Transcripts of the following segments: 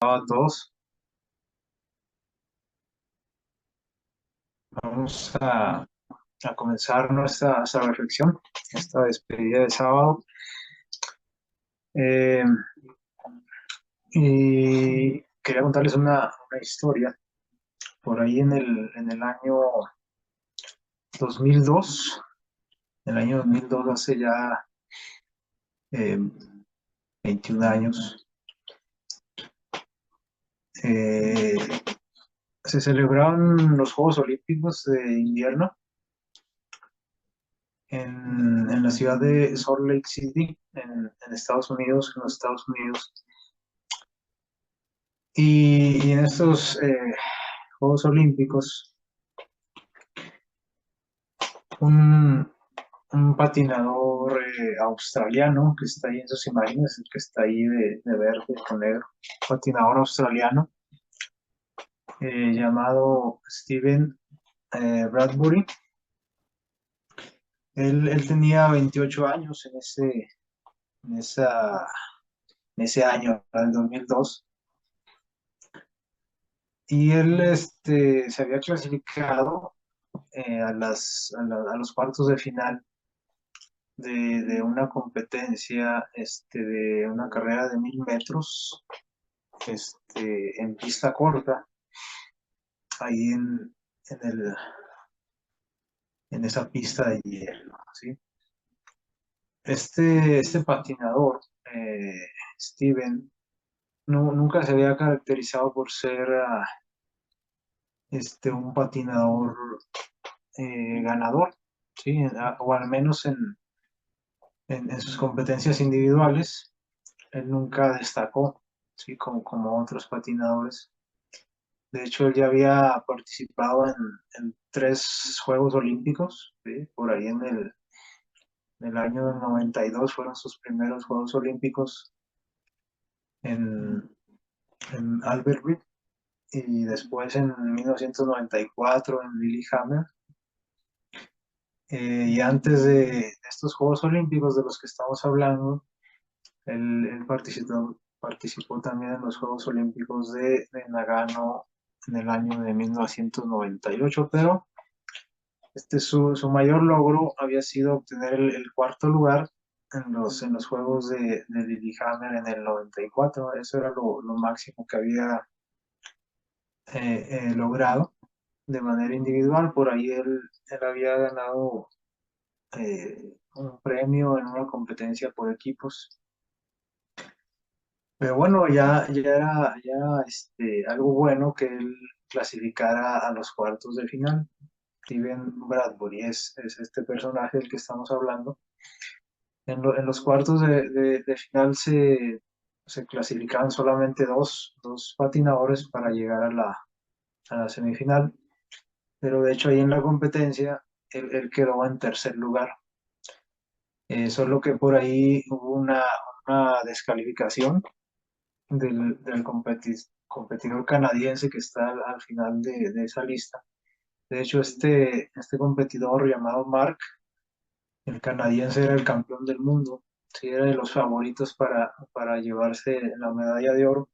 A todos, vamos a comenzar nuestra reflexión, esta despedida de sábado. Eh, y quería contarles una historia. Por ahí en el año 2002, en el año 2002, hace ya eh, 21 años, eh, se celebraron los Juegos Olímpicos de invierno en la ciudad de Salt Lake City, en Estados Unidos, en los Estados Unidos. Y en estos Juegos Olímpicos, un, un patinador australiano que está ahí en sus imágenes, el que está ahí de verde con negro, patinador australiano llamado Steven Bradbury. Él tenía 28 años en, esa, en ese año, el 2002, y él se había clasificado a los cuartos de final de una competencia, de una carrera de 1000 metros, en pista corta, ahí en, el, en esa pista de hielo, ¿sí? Este patinador, Steven, nunca se había caracterizado por ser un patinador ganador, ¿sí? O al menos en sus competencias individuales, él nunca destacó, ¿sí? Como otros patinadores. De hecho, él ya había participado en 3 Juegos Olímpicos, ¿sí? Por ahí en el año 92 fueron sus primeros Juegos Olímpicos en, en Albertville, y después en 1994 en Lillehammer. Y antes de estos Juegos Olímpicos de los que estamos hablando, él participó también en los Juegos Olímpicos de Nagano en el año de 1998, pero su mayor logro había sido obtener el cuarto lugar en los Juegos de Lillehammer en el 94. Eso era lo máximo que había logrado de manera individual. Por ahí él había ganado un premio en una competencia por equipos. Pero bueno, ya era algo bueno que él clasificara a los cuartos de final. Steven Bradbury es este personaje del que estamos hablando. En los cuartos de final se clasificaban solamente dos patinadores para llegar a la semifinal, pero de hecho ahí en la competencia él quedó en tercer lugar. Solo que por ahí hubo una descalificación del competidor canadiense que está al final de esa lista. De hecho, este competidor llamado Mark, el canadiense, era el campeón del mundo, sí, era de los favoritos para llevarse la medalla de oro.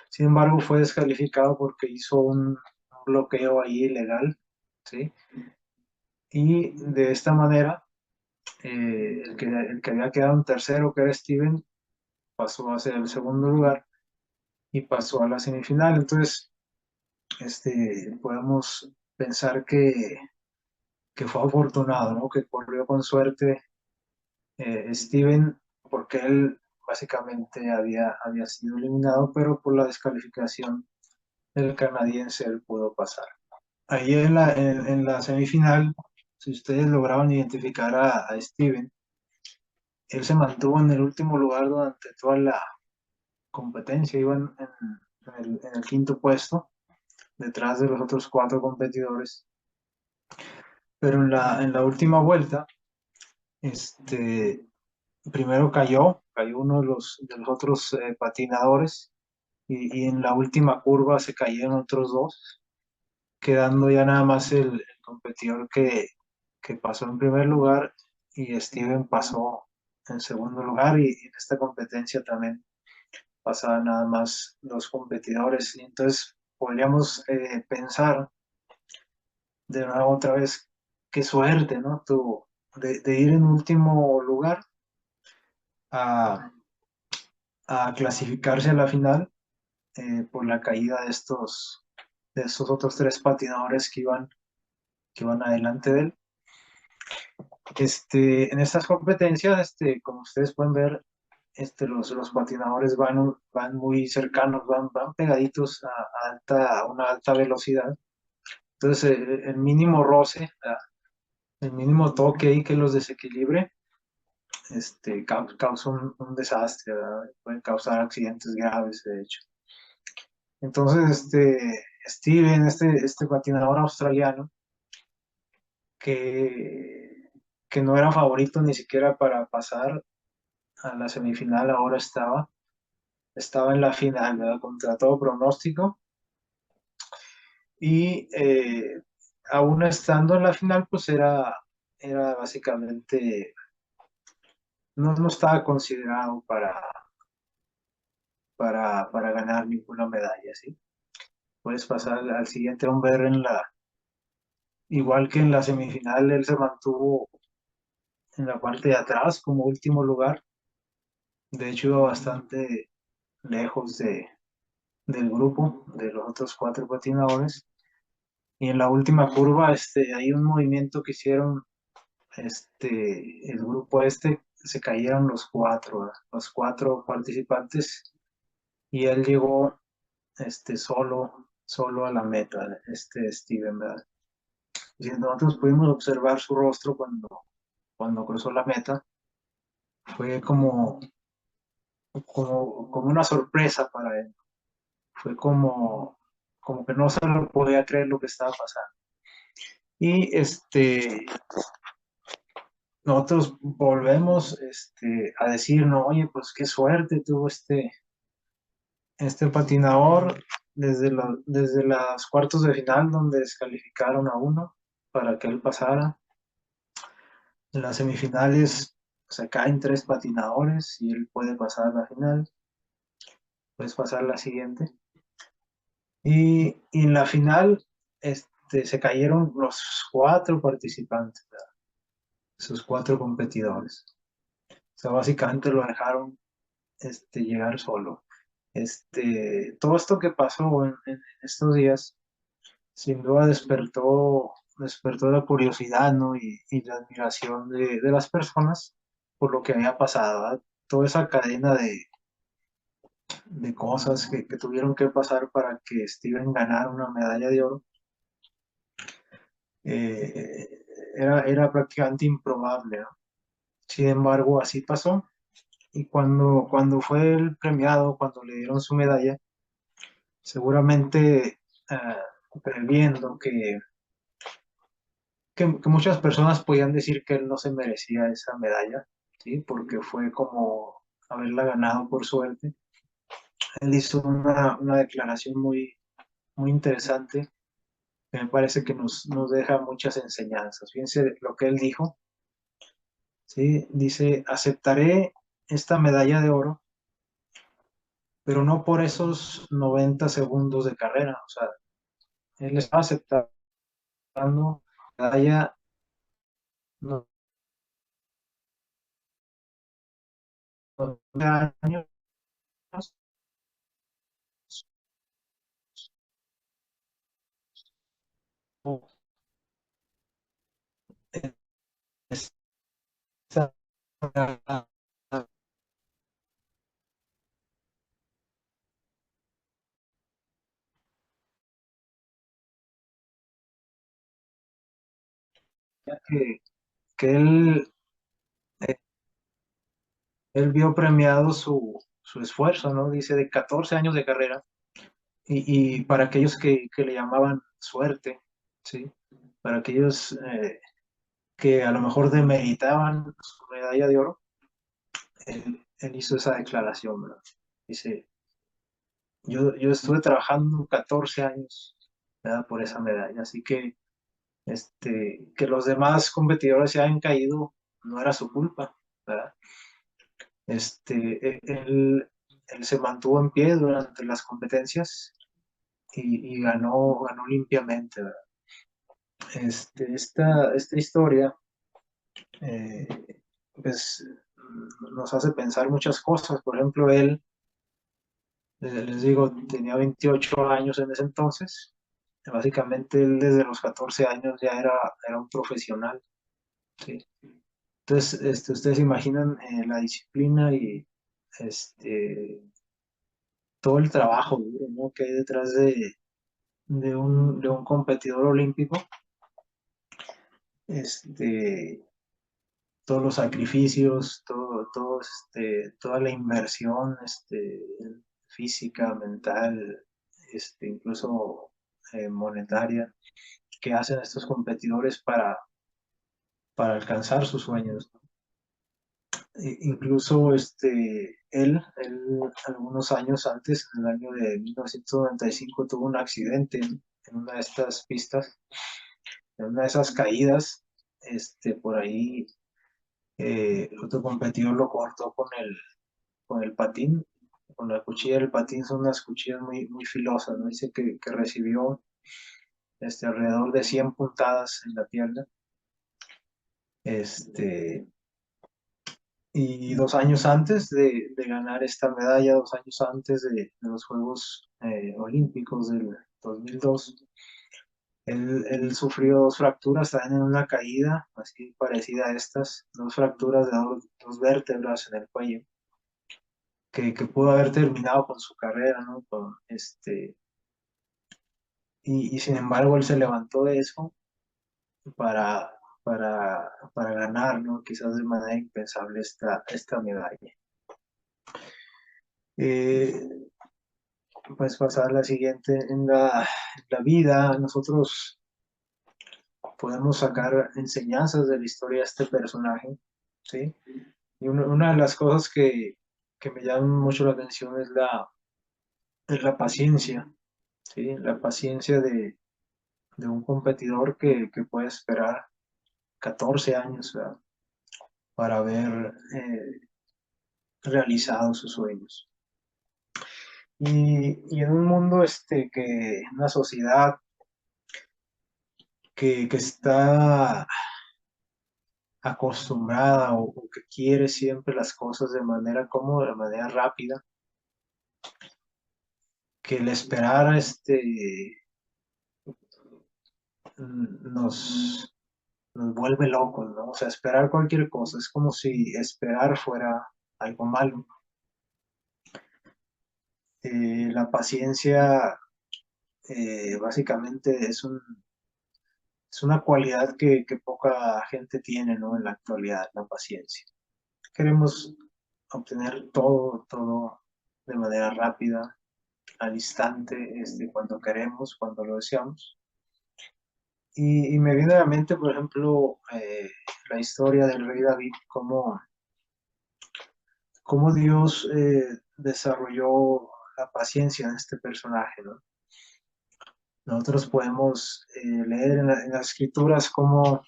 Sin embargo, fue descalificado porque hizo un bloqueo ahí ilegal, ¿sí? Y de esta manera, el que había quedado en tercero, que era Steven, pasó a ser el segundo lugar y pasó a la semifinal. Entonces, podemos pensar que fue afortunado, ¿no? Que corrió con suerte Steven, porque él básicamente había sido eliminado, pero por la descalificación del canadiense él pudo pasar. Ahí en la semifinal, si ustedes lograron identificar a Steven, él se mantuvo en el último lugar durante toda la competencia, iba en el quinto puesto, detrás de los otros 4 competidores. Pero en la última vuelta, este, primero cayó uno de los otros patinadores, y en la última curva se cayeron otros dos, quedando ya nada más el competidor que pasó en primer lugar, y Steven pasó en segundo lugar, y en esta competencia también pasaban nada más los competidores. Y entonces podríamos pensar de nuevo otra vez, qué suerte, ¿no? Tuvo de ir en último lugar a, a clasificarse a la final por la caída de estos otros tres patinadores que iban adelante de él. En estas competencias, como ustedes pueden ver, los patinadores van muy cercanos, van pegaditos a una alta velocidad. Entonces, el mínimo roce, el mínimo toque ahí que los desequilibre, causa un desastre, ¿verdad? Pueden causar accidentes graves, de hecho. Entonces, Steven, este patinador australiano, que, que no era favorito ni siquiera para pasar a la semifinal, ahora estaba en la final, ¿verdad? Contra todo pronóstico. Y aún estando en la final, pues era básicamente, no estaba considerado para ganar ninguna medalla, ¿sí? Puedes pasar al siguiente hombre igual que en la semifinal, él se mantuvo en la parte de atrás como último lugar. De hecho, iba bastante lejos del grupo, de los otros cuatro patinadores. Y en la última curva, hay un movimiento que hicieron el grupo se cayeron los cuatro, ¿verdad? Los cuatro participantes, y él llegó solo a la meta, Steven, ¿verdad? Y nosotros pudimos observar su rostro cuando cruzó la meta, fue como una sorpresa para él, fue como que no se lo podía creer lo que estaba pasando. Y nosotros volvemos a decir, no, oye, pues qué suerte tuvo este patinador desde las cuartos de final donde descalificaron a uno para que él pasara. En las semifinales se caen tres patinadores y él puede pasar a la final, puedes pasar a la siguiente. Y en la final se cayeron los cuatro participantes, ¿verdad? Esos cuatro competidores. O sea, básicamente lo dejaron llegar solo. Todo esto que pasó en estos días, sin duda despertó la curiosidad, ¿no? Y la admiración de las personas por lo que había pasado, ¿verdad? Toda esa cadena de cosas que tuvieron que pasar para que Steven ganara una medalla de oro, era prácticamente improbable, ¿no? Sin embargo, así pasó. Y cuando fue el premiado, cuando le dieron su medalla, seguramente previendo que muchas personas podían decir que él no se merecía esa medalla, ¿sí? Porque fue como haberla ganado por suerte. Él hizo una declaración muy interesante que me parece que nos deja muchas enseñanzas. Fíjense lo que él dijo, ¿sí? Dice, aceptaré esta medalla de oro, pero no por esos 90 segundos de carrera. O sea, él está aceptando medalla, no, no, años, esta- que, que eh, él vio premiado su esfuerzo, ¿no? Dice de 14 años de carrera, y para aquellos que le llamaban suerte, ¿sí? Para aquellos que a lo mejor demeritaban su medalla de oro, él hizo esa declaración, ¿verdad? Dice, yo estuve trabajando 14 años, ¿verdad? Por esa medalla, así que los demás competidores se hayan caído no era su culpa, ¿verdad? Él él se mantuvo en pie durante las competencias y ganó limpiamente, ¿verdad? Esta historia, eh, pues, nos hace pensar muchas cosas. Por ejemplo, él, les digo, tenía 28 años en ese entonces. Básicamente, él desde los 14 años ya era un profesional, ¿sí? Entonces, ustedes imaginan la disciplina y este, todo el trabajo duro, ¿no?, que hay detrás de un competidor olímpico, este, todos los sacrificios, toda la inversión, física, mental, incluso monetaria, que hacen estos competidores para alcanzar sus sueños, ¿no? Incluso él, algunos años antes, en el año de 1995, tuvo un accidente en una de estas pistas, en una de esas caídas, por ahí otro competidor lo cortó con el patín, con la cuchilla del patín. Son unas cuchillas muy, muy filosas, ¿no? Dice que recibió alrededor de 100 puntadas en la pierna. Este, y 2 años antes de ganar esta medalla, 2 años antes de los Juegos Olímpicos del 2002, él sufrió 2 fracturas también en una caída, así parecida a estas, 2 fracturas de dos vértebras en el cuello, que pudo haber terminado con su carrera, ¿no? Y sin embargo él se levantó de eso para, para ganar, ¿no? Quizás de manera impensable esta medalla. Eh, pues pasar la siguiente, en la vida nosotros podemos sacar enseñanzas de la historia de este personaje, ¿sí? Y una de las cosas que me llaman mucho la atención es la paciencia, ¿sí? La paciencia de un competidor que puede esperar 14 años, ¿verdad?, para haber realizado sus sueños. Y en un mundo, una sociedad que está acostumbrada o que quiere siempre las cosas de manera cómoda, de manera rápida, que el esperar nos vuelve locos, ¿no? O sea, esperar cualquier cosa es como si esperar fuera algo malo. La paciencia básicamente es una cualidad que poca gente tiene, ¿no?, en la actualidad, la paciencia. Queremos obtener todo de manera rápida, al instante, cuando queremos, cuando lo deseamos. Y me viene a la mente, por ejemplo, la historia del rey David, cómo Dios desarrolló la paciencia en este personaje, ¿no? Nosotros podemos leer en las escrituras cómo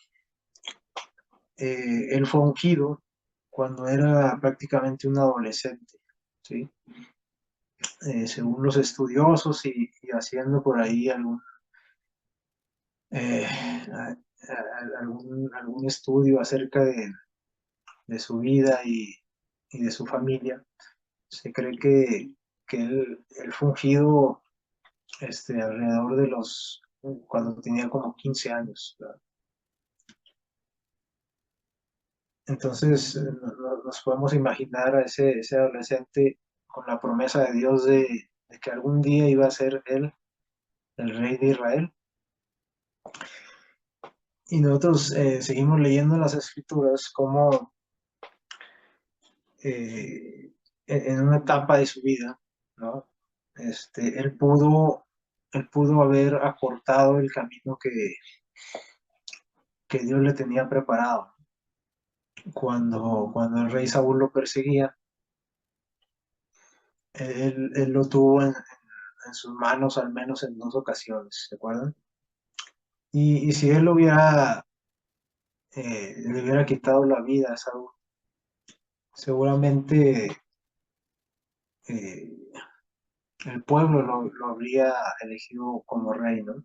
él fue ungido cuando era prácticamente un adolescente, ¿sí? Según los estudiosos y haciendo por ahí eh, algún estudio acerca de su vida y de su familia, se cree que él fue ungido alrededor cuando tenía como 15 años, ¿verdad? Entonces, nos podemos imaginar a ese adolescente con la promesa de Dios de que algún día iba a ser él el rey de Israel. Y nosotros seguimos leyendo las escrituras como eh, en una etapa de su vida, ¿no? Él pudo haber acortado el camino que Dios le tenía preparado. Cuando el rey Saúl lo perseguía, él lo tuvo en sus manos al menos en 2 ocasiones, ¿se acuerdan? Y si él le hubiera quitado la vida a Saúl, seguramente eh, el pueblo lo habría elegido como rey, ¿no?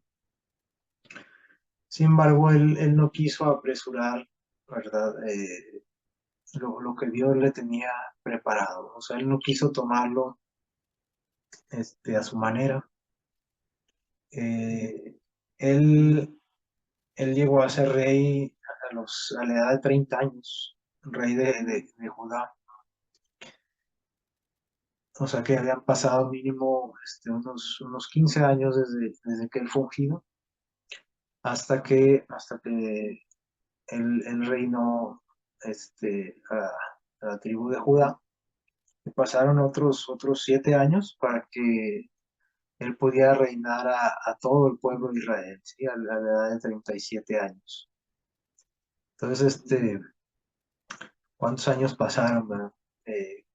Sin embargo, él no quiso apresurar, ¿verdad? Lo que Dios le tenía preparado. O sea, él no quiso tomarlo a su manera. Eh, él, él llegó a ser rey a la edad de 30 años, rey de Judá. O sea que habían pasado mínimo unos 15 años desde que él fue ungido hasta que él reinó a la tribu de Judá. Y pasaron otros 7 años para que él pudiera reinar a todo el pueblo de Israel, ¿sí? A la edad de 37 años. Entonces, ¿cuántos años pasaron, verdad? Eh,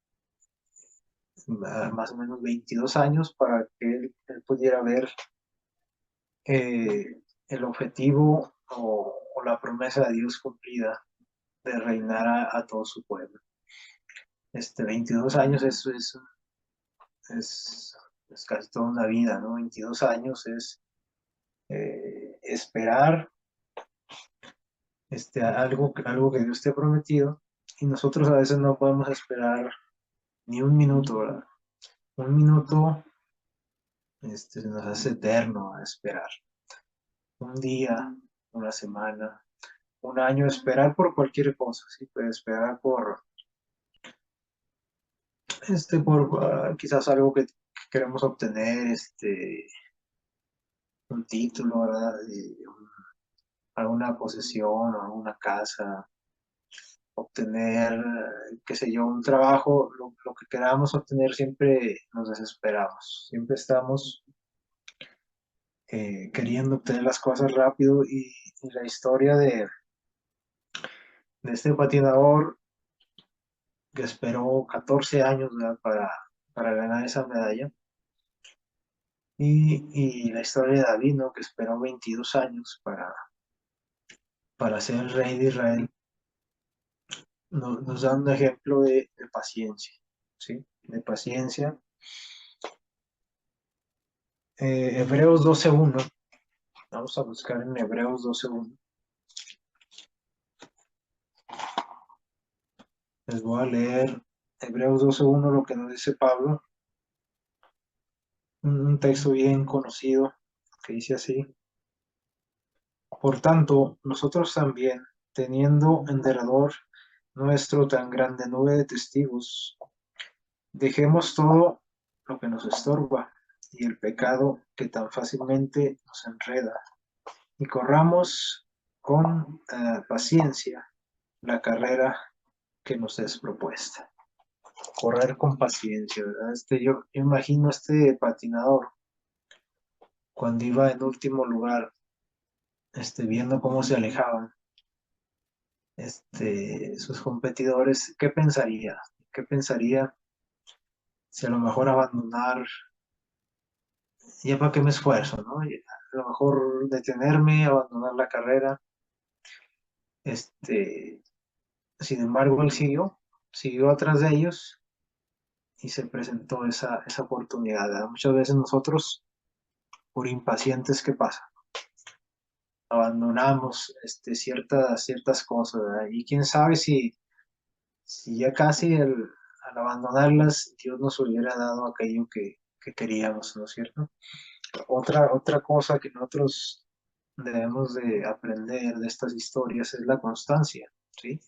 Más o menos 22 años para que él pudiera ver el objetivo o la promesa de Dios cumplida de reinar a todo su pueblo. 22 años es, es casi toda una vida, ¿no? 22 años es esperar algo que Dios te ha prometido y nosotros a veces no podemos esperar ni un minuto, ¿verdad? Un minuto se nos hace eterno a esperar. Un día, una semana, un año, esperar por cualquier cosa, ¿sí? Puede esperar por quizás algo que queremos obtener, un título, ¿verdad? Alguna posesión, alguna casa, obtener, qué sé yo, un trabajo, lo que queramos obtener, siempre nos desesperamos, siempre estamos queriendo obtener las cosas rápido y la historia de este patinador que esperó 14 años, ¿verdad? para ganar esa medalla y la historia de David, ¿no? Que esperó 22 años para ser el rey de Israel, nos da un ejemplo de paciencia, ¿sí? De paciencia. Hebreos 12:1. Vamos a buscar en Hebreos 12:1. Les voy a leer Hebreos 12:1, lo que nos dice Pablo, un texto bien conocido que dice así: Por tanto, nosotros también, teniendo en derredor nuestro tan grande nube de testigos, dejemos todo lo que nos estorba y el pecado que tan fácilmente nos enreda, y corramos con paciencia la carrera que nos es propuesta. Correr con paciencia, ¿verdad? Yo imagino este patinador cuando iba en último lugar, viendo cómo se alejaban, sus competidores, ¿qué pensaría? ¿Qué pensaría si a lo mejor abandonar, ya para qué me esfuerzo, ¿no? Y a lo mejor detenerme, abandonar la carrera, este, sin embargo, él siguió atrás de ellos y se presentó esa oportunidad, ¿verdad? Muchas veces nosotros, por impacientes, ¿qué pasa? Abandonamos ciertas cosas, ¿verdad? Y quién sabe si ya casi al abandonarlas, Dios nos hubiera dado aquello que queríamos, ¿no es cierto? Otra cosa que nosotros debemos de aprender de estas historias es la constancia, ¿sí?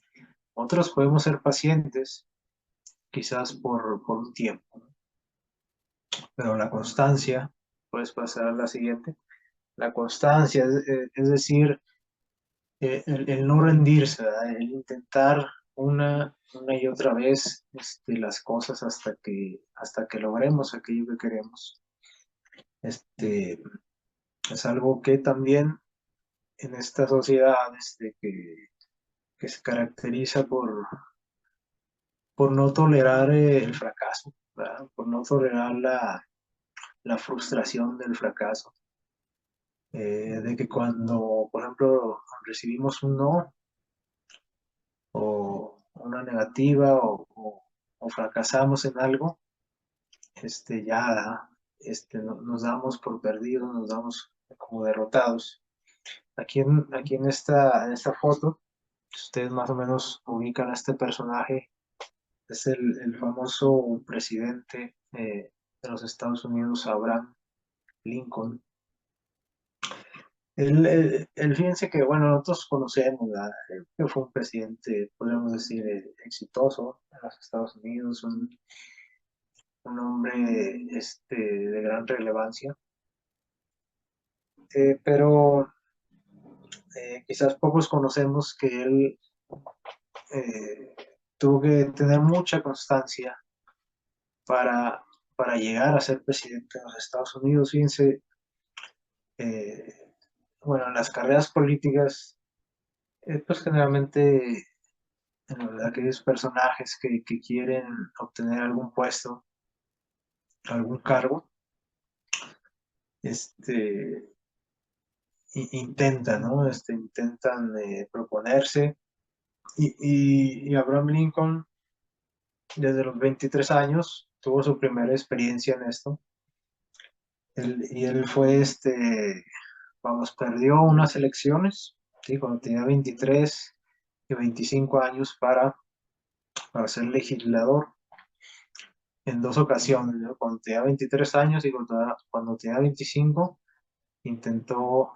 Otros podemos ser pacientes, quizás por un tiempo, ¿no? Pero la constancia, puedes pasar a la siguiente, la constancia, es decir, el no rendirse, ¿verdad? El intentar una y otra vez las cosas hasta que logremos aquello que queremos. Este, es algo que también en esta sociedad que se caracteriza por no tolerar el fracaso, ¿verdad? Por no tolerar la frustración del fracaso. De que cuando, por ejemplo, recibimos un no, o una negativa o fracasamos en algo, ya nos damos por perdidos, nos damos como derrotados. Aquí en esta foto, ustedes más o menos ubican a este personaje. Es el famoso presidente de los Estados Unidos, Abraham Lincoln. Fíjense que, bueno, nosotros conocemos que fue un presidente, podríamos decir, exitoso en los Estados Unidos, un hombre de gran relevancia. Pero quizás pocos conocemos que él eh, tuvo que tener mucha constancia para, para llegar a ser presidente de los Estados Unidos. Fíjense, eh, bueno, en las carreras políticas, pues generalmente aquellos personajes que quieren obtener algún puesto, algún cargo, este, intentan, ¿no? Intentan proponerse. Y Abraham Lincoln, desde los 23 años, tuvo su primera experiencia en esto. Él fue, vamos, perdió unas elecciones, ¿sí? Cuando tenía 23 y 25 años para ser legislador en dos ocasiones, ¿no? Cuando tenía 23 años y cuando tenía 25, intentó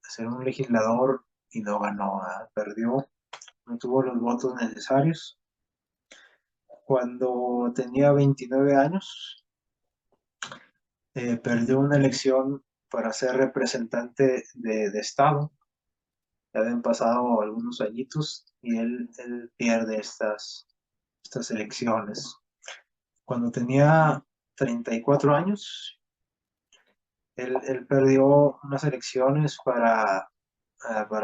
ser un legislador y no ganó, ¿verdad? Perdió, no tuvo los votos necesarios. Cuando tenía 29 años, perdió una elección para ser representante de Estado. Ya habían pasado algunos añitos y él pierde estas elecciones. Cuando tenía 34 años, él perdió unas elecciones para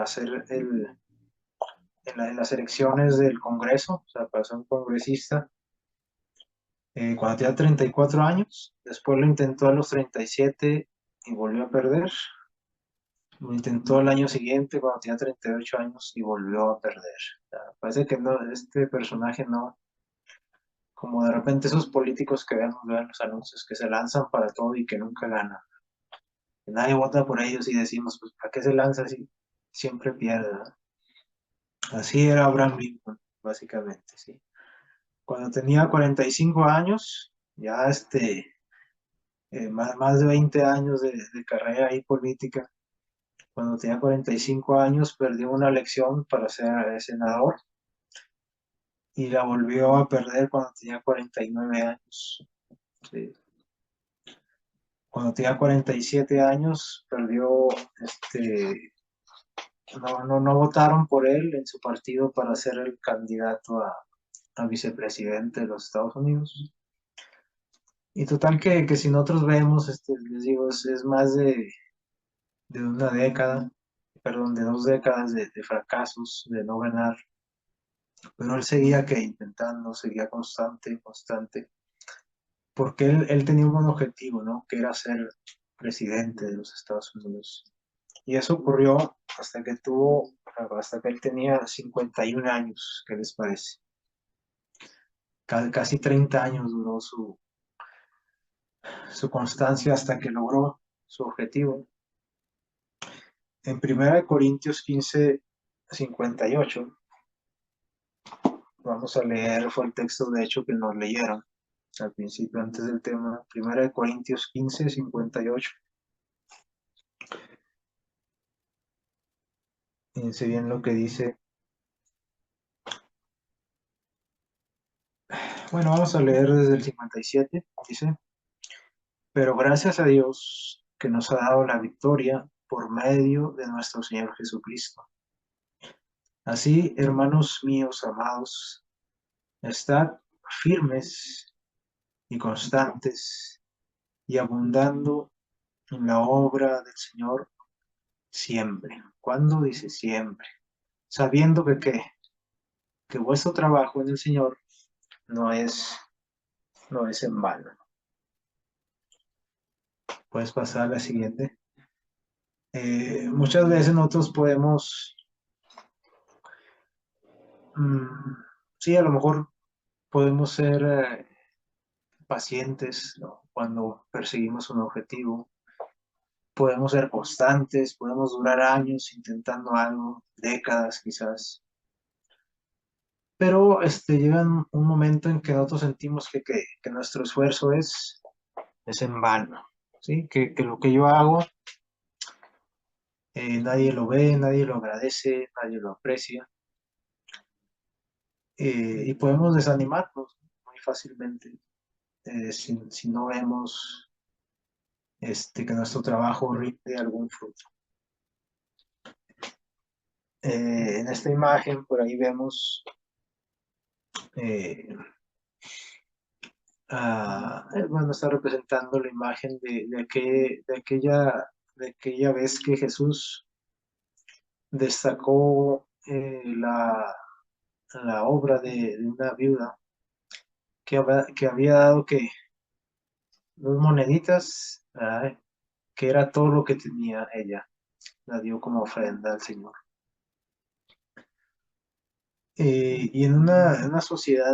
ser en las elecciones del Congreso, o sea, para ser un congresista. Cuando tenía 34 años, después lo intentó a los 37 y volvió a perder. Lo intentó el año siguiente cuando tenía 38 años y volvió a perder. O sea, parece que no, este personaje no, como de repente esos políticos que vemos en los anuncios que se lanzan para todo y que nunca ganan. Que nadie vota por ellos y decimos, pues, ¿para qué se lanza si siempre pierde? ¿No? Así era Abraham Lincoln, básicamente, ¿sí? Cuando tenía 45 años, ya más de 20 años de carrera y política, cuando tenía 45 años perdió una elección para ser senador y la volvió a perder cuando tenía 49 años. ¿Sí? Cuando tenía 47 años perdió, no votaron por él en su partido para ser el candidato a vicepresidente de los Estados Unidos. Y total que si nosotros vemos, les digo, es más de una década, perdón, de 2 décadas de fracasos, de no ganar, pero él seguía intentando, seguía constante, constante, porque él tenía un buen objetivo, ¿no? Que era ser presidente de los Estados Unidos. Y eso ocurrió hasta que él tenía 51 años, ¿qué les parece? Casi 30 años duró su constancia hasta que logró su objetivo. En 1 Corintios 15:58, vamos a leer, fue el texto de hecho que nos leyeron al principio, antes del tema. 1 Corintios 15:58. Fíjense bien lo que dice. Bueno, vamos a leer desde el 57. Dice: pero gracias a Dios que nos ha dado la victoria por medio de nuestro Señor Jesucristo. Así, hermanos míos amados, estad firmes y constantes y abundando en la obra del Señor siempre. ¿Cuándo dice siempre? Sabiendo que vuestro trabajo en el Señor no es en vano. Puedes pasar a la siguiente. Muchas veces nosotros podemos, sí, a lo mejor podemos ser pacientes, ¿no? Cuando perseguimos un objetivo. Podemos ser constantes, podemos durar años intentando algo, décadas quizás, pero llega un momento en que nosotros sentimos que nuestro esfuerzo es en vano, ¿sí? Que lo que yo hago nadie lo ve, nadie lo agradece, nadie lo aprecia, y podemos desanimarnos muy fácilmente si no vemos que nuestro trabajo rinde algún fruto. En esta imagen por ahí vemos eh, bueno, está representando la imagen de aquella vez que Jesús destacó la obra de una viuda que había dado que 2 moneditas, que era todo lo que tenía ella, la dio como ofrenda al Señor. Y en una sociedad,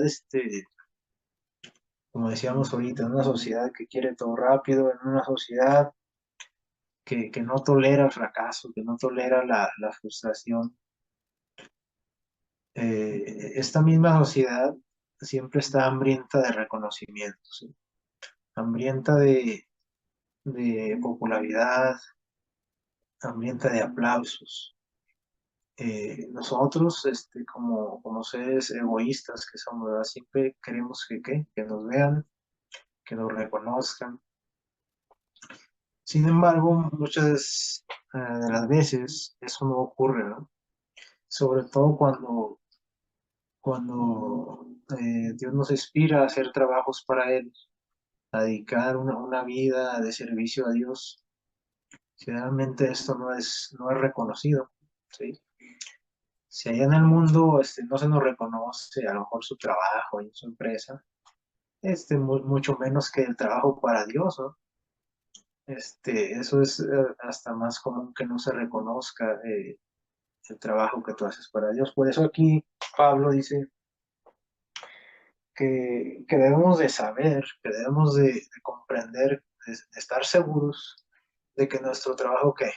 como decíamos ahorita, en una sociedad que quiere todo rápido, en una sociedad que no tolera el fracaso, que no tolera la frustración. Esta misma sociedad siempre está hambrienta de reconocimiento, ¿sí? Hambrienta de popularidad, hambrienta de aplausos. Nosotros, como seres egoístas que somos, ¿verdad? Siempre queremos que nos vean, que nos reconozcan. Sin embargo, muchas de las veces eso no ocurre, ¿no? Sobre todo cuando Dios nos inspira a hacer trabajos para Él, a dedicar una vida de servicio a Dios, generalmente esto no es reconocido, ¿sí? Si allá en el mundo no se nos reconoce a lo mejor su trabajo en su empresa, mucho menos que el trabajo para Dios, ¿no? Eso es hasta más común que no se reconozca el trabajo que tú haces para Dios. Por eso aquí Pablo dice que debemos de saber, que debemos de comprender, de estar seguros de que nuestro trabajo que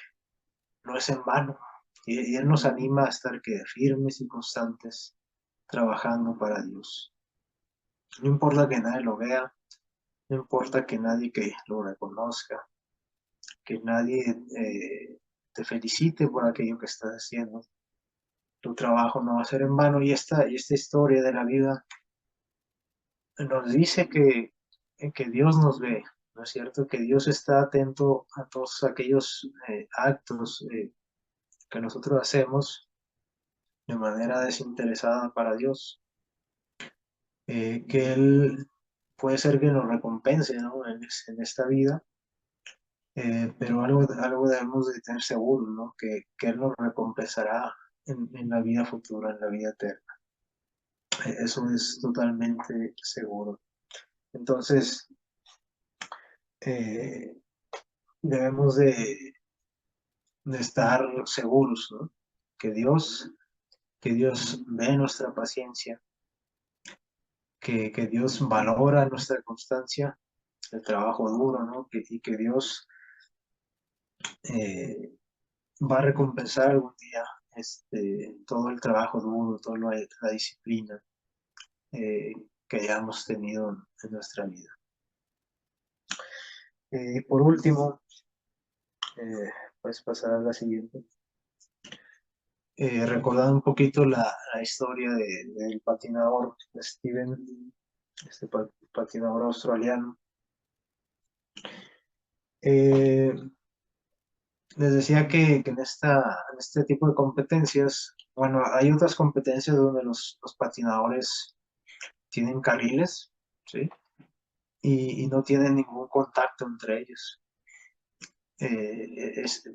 no es en vano. Y Él nos anima a estar firmes y constantes trabajando para Dios. No importa que nadie lo vea, no importa que nadie que lo reconozca, que nadie te felicite por aquello que estás haciendo. Tu trabajo no va a ser en vano y esta historia de la vida nos dice que Dios nos ve, ¿no es cierto? Que Dios está atento a todos aquellos actos que nosotros hacemos de manera desinteresada para Dios, que Él puede ser que nos recompense, ¿no? En esta vida, pero algo debemos de tener seguro, ¿no? Que Él nos recompensará en la vida futura, en la vida eterna. Eso es totalmente seguro. Entonces, eh, debemos de estar seguros, ¿no? Que Dios, que Dios ve nuestra paciencia, que Dios valora nuestra constancia, el trabajo duro, ¿no? Y que Dios eh, va a recompensar algún día todo el trabajo duro, toda la disciplina eh, que hayamos tenido en nuestra vida. Por último, puedes pasar a la siguiente. Recordando un poquito la historia del patinador Steven, patinador australiano. Eh, Les decía que en este tipo de competencias, bueno, hay otras competencias donde los patinadores tienen carriles, ¿sí? Y no tienen ningún contacto entre ellos.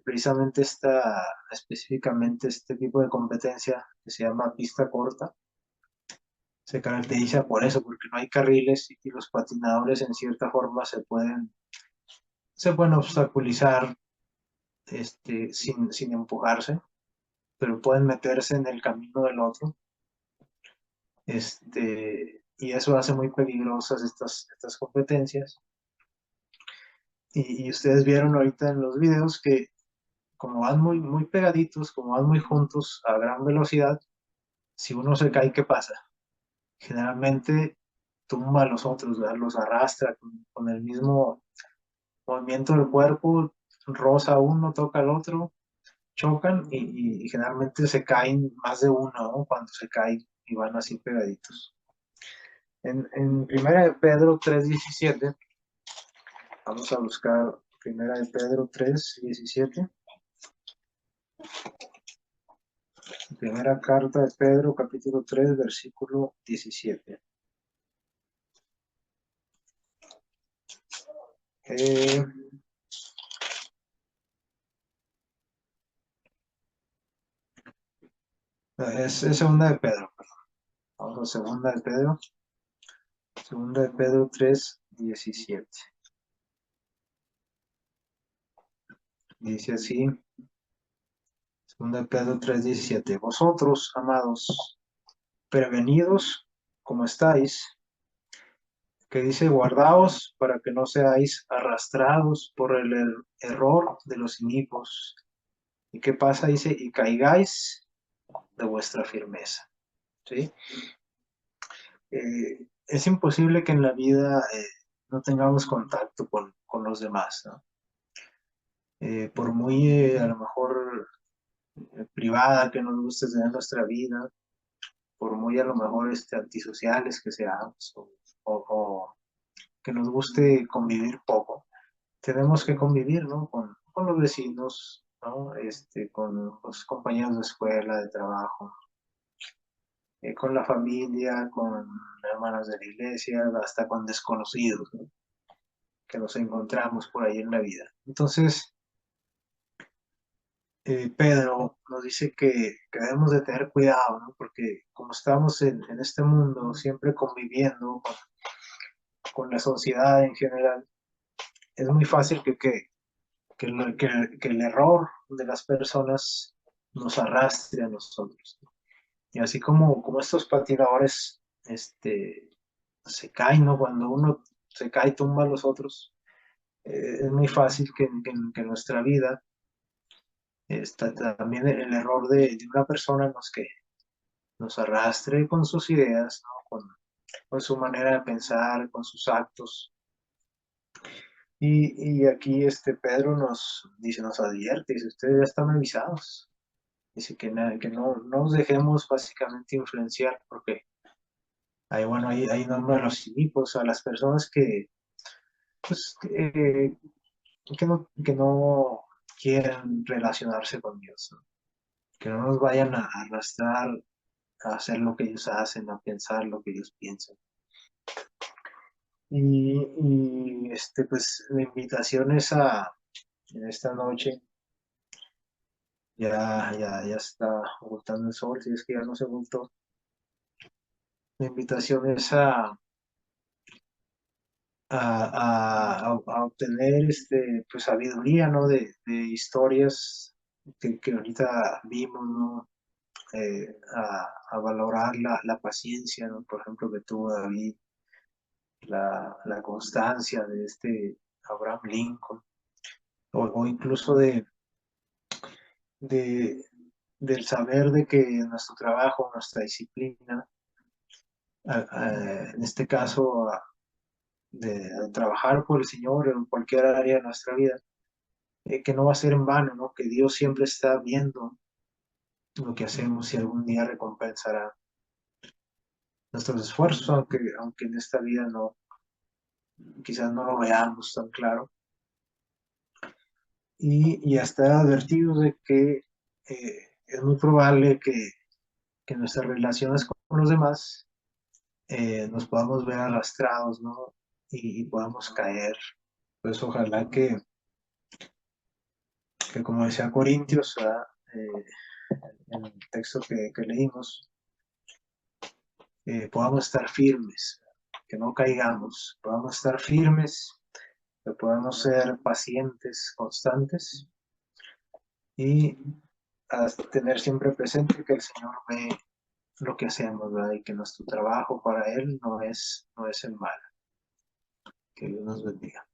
Precisamente específicamente este tipo de competencia que se llama pista corta, se caracteriza por eso, porque no hay carriles y los patinadores en cierta forma se pueden obstaculizar sin empujarse, pero pueden meterse en el camino del otro. eso hace muy peligrosas estas competencias. Y ustedes vieron ahorita en los videos que como van muy pegaditos, como van muy juntos a gran velocidad, si uno se cae, ¿qué pasa? Generalmente tumba a los otros, ¿verdad? Los arrastra con el mismo movimiento del cuerpo, roza uno, toca al otro, chocan y generalmente se caen más de uno, ¿no? Cuando se caen y van así pegaditos. En Primera de Pedro 3:17, vamos a buscar Primera de Pedro 3:17. Primera carta de Pedro, capítulo 3, versículo 17. Eh, es segunda de Pedro, perdón. Vamos a segunda de Pedro. Segunda de Pedro 3:17. Dice así, segunda de Pedro 3:17. Vosotros, amados, prevenidos como estáis, que dice, guardaos para que no seáis arrastrados por el error de los inicuos. ¿Y qué pasa? Dice, y caigáis de vuestra firmeza. ¿Sí? Es imposible que en la vida no tengamos contacto con los demás, ¿no? Por muy a lo mejor privada que nos guste tener nuestra vida, por muy a lo mejor antisociales que seamos o que nos guste convivir poco, tenemos que convivir, ¿no? Con los vecinos, ¿no? Con los compañeros de escuela, de trabajo, con la familia, con hermanos de la iglesia, hasta con desconocidos, ¿no? Que nos encontramos por ahí en la vida. Entonces, Pedro nos dice que debemos de tener cuidado, ¿no? Porque como estamos en este mundo siempre conviviendo con la sociedad en general, es muy fácil que el error de las personas nos arrastre a nosotros. Y así como estos patinadores se caen, ¿no? Cuando uno se cae, tumba a los otros, es muy fácil que en nuestra vida también el error de una persona que nos arrastre con sus ideas, ¿no? Con su manera de pensar, con sus actos. Y aquí Pedro nos dice, nos advierte, dice, ustedes ya están avisados. Dice que no nos dejemos básicamente influenciar, porque ahí, bueno, ahí nombra a los cívicos, a las personas pues, que no quieren relacionarse con Dios, ¿no? Que no nos vayan a arrastrar a hacer lo que ellos hacen, a pensar lo que ellos piensan. Pues la invitación es en esta noche, ya está ocultando el sol, si es que ya no se ocultó. La invitación es a obtener pues sabiduría, ¿no? De historias que ahorita vimos, ¿no? A valorar la paciencia, ¿no? Por ejemplo, que tuvo David, la constancia de Abraham Lincoln, o incluso de, del saber de que nuestro trabajo, nuestra disciplina, en este caso de trabajar por el Señor en cualquier área de nuestra vida, que no va a ser en vano, ¿no? Que Dios siempre está viendo lo que hacemos y algún día recompensará nuestros esfuerzos, aunque en esta vida quizás no lo veamos tan claro. Y hasta advertidos de que es muy probable que nuestras relaciones con los demás nos podamos ver arrastrados, ¿no? Y podamos caer. Pues ojalá que como decía Corintios, en el texto que leímos, podamos estar firmes, que no caigamos, podamos estar firmes, que podamos ser pacientes, constantes y a tener siempre presente que el Señor ve lo que hacemos, ¿verdad? Y que nuestro trabajo para Él no es en mal. Que Dios nos bendiga.